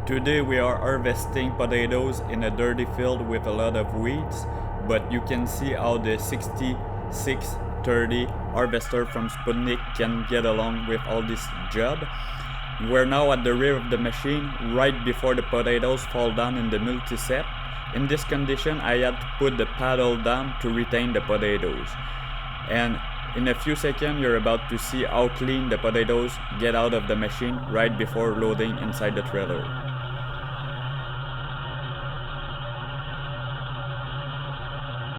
Today we are harvesting potatoes in a dirty field with a lot of weeds, but you can see how the 6630 harvester from Spudnik can get along with all this job. We're now at the rear of the machine right before the potatoes fall down in the multi-set. In this condition, I had to put the paddle down to retain the potatoes. And in a few seconds, you're about to see how clean the potatoes get out of the machine right before loading inside the trailer.